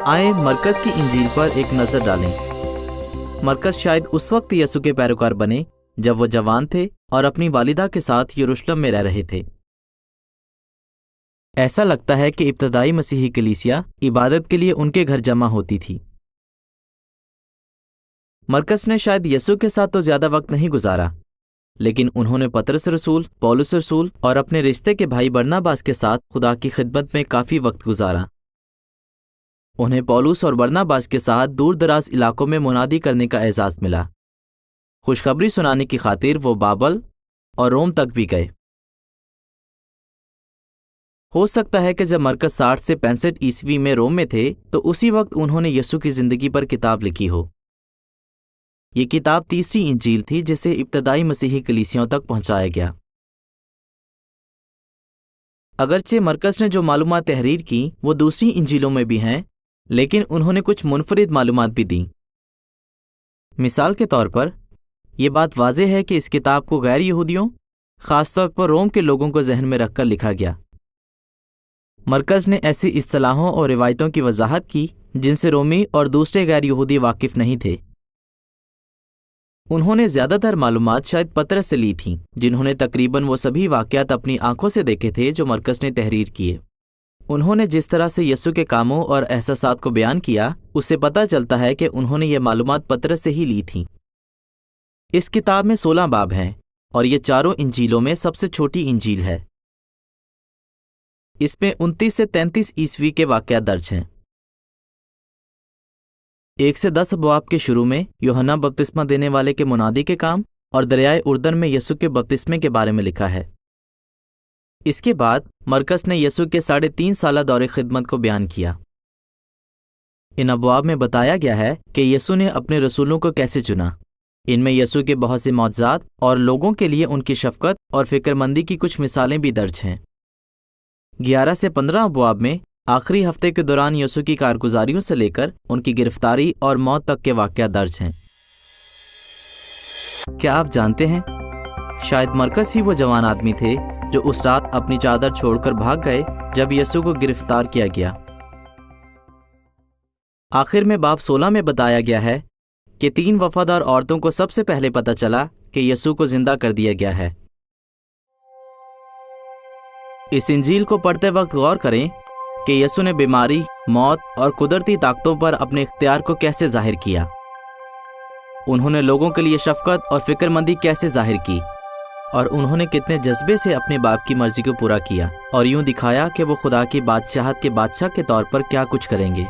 आए मरकज की इंजील पर एक नजर डालें। मरकज शायद उस वक्त यसु के पैरोकार बने जब वो जवान थे और अपनी वालिदा के साथ यरूशलेम में रह रहे थे। ऐसा लगता है कि इब्तदाई मसीही कलीसिया इबादत के लिए उनके घर जमा होती थी। मरकज ने शायद यसु के साथ तो ज्यादा वक्त नहीं गुजारा, लेकिन उन्होंने पतरस रसूल, पौलुस रसूल और अपने रिश्ते के भाई बरनबास के साथ खुदा की खिदमत में काफी वक्त गुजारा। उन्हें पौलुस और बरनबास के साथ दूर दराज इलाकों में मुनादी करने का एजाज मिला। खुशखबरी सुनाने की खातिर वो बाबल और रोम तक भी गए। हो सकता है कि जब मरकज 60 से 65 ईस्वी में रोम में थे तो उसी वक्त उन्होंने यसु की जिंदगी पर किताब लिखी हो। ये किताब तीसरी इंजील थी जिसे इब्तदाई मसीही कलीसियाओं तक पहुंचाया गया। अगरचे मरकज ने जो मालूमात तहरीर की वो दूसरी इंजीलों में भी हैं, लेकिन उन्होंने कुछ मुनफरिद मालूमात भी दी। मिसाल के तौर पर यह बात वाज़ेह है कि इस किताब को गैर यहूदियों, खासतौर पर रोम के लोगों को जहन में रखकर लिखा गया। मरकज ने ऐसी इस्तिलाहों और रिवायतों की वजाहत की जिनसे रोमी और दूसरे गैर यहूदी वाकिफ नहीं थे। उन्होंने ज्यादातर मालूमात शायद पतरस से ली थीं, जिन्होंने तकरीबन वो सभी वाक़यात अपनी आंखों से देखे थे जो मरकज ने तहरीर किए। उन्होंने जिस तरह से यसु के कामों और एहसासात को बयान किया, उससे पता चलता है कि उन्होंने ये मालूमात पतरस से ही ली थीं। इस किताब में 16 बाब हैं और ये चारों इंजीलों में सबसे छोटी इंजील है। इसमें 29 से 33 ईस्वी के वाक़यात दर्ज हैं। 1 से 10 अबवाब के शुरू में यूहन्ना बपतिस्मा देने वाले के मुनादी के काम और दरियाए उर्दन में यसु के बपतिस्मे के बारे में लिखा है। इसके बाद मरकज ने यसु के 3.5 साला दौरे खिदमत को बयान किया। इन अबवाब में बताया गया है कि यसु ने अपने रसूलों को कैसे चुना। इनमें यसु के बहुत से मौजज़ात और लोगों के लिए उनकी शफकत और फिक्रमंदी की कुछ मिसालें भी दर्ज हैं। 11 से 15 अबवाब में आखिरी हफ्ते के दौरान यसु की कारगुजारियों से लेकर उनकी गिरफ्तारी और मौत तक के वाक़यात दर्ज हैं। क्या आप जानते हैं, शायद मरकज ही वो जवान आदमी थे जो उस रात अपनी चादर छोड़कर भाग गए जब यसु को गिरफ्तार किया गया। आखिर में बाब 16 में बताया गया है कि 3 वफादार औरतों को सबसे पहले पता चला कि यसु को जिंदा कर दिया गया है। इस इंजील को पढ़ते वक्त गौर करें कि यसु ने बीमारी, मौत और कुदरती ताकतों पर अपने इख्तियार को कैसे जाहिर किया। उन्होंने लोगों के लिए शफकत और फिक्रमंदी कैसे जाहिर की और उन्होंने कितने जज्बे से अपने बाप की मर्जी को पूरा किया और यूं दिखाया कि वो खुदा की बादशाहत के बादशाह के तौर पर क्या कुछ करेंगे।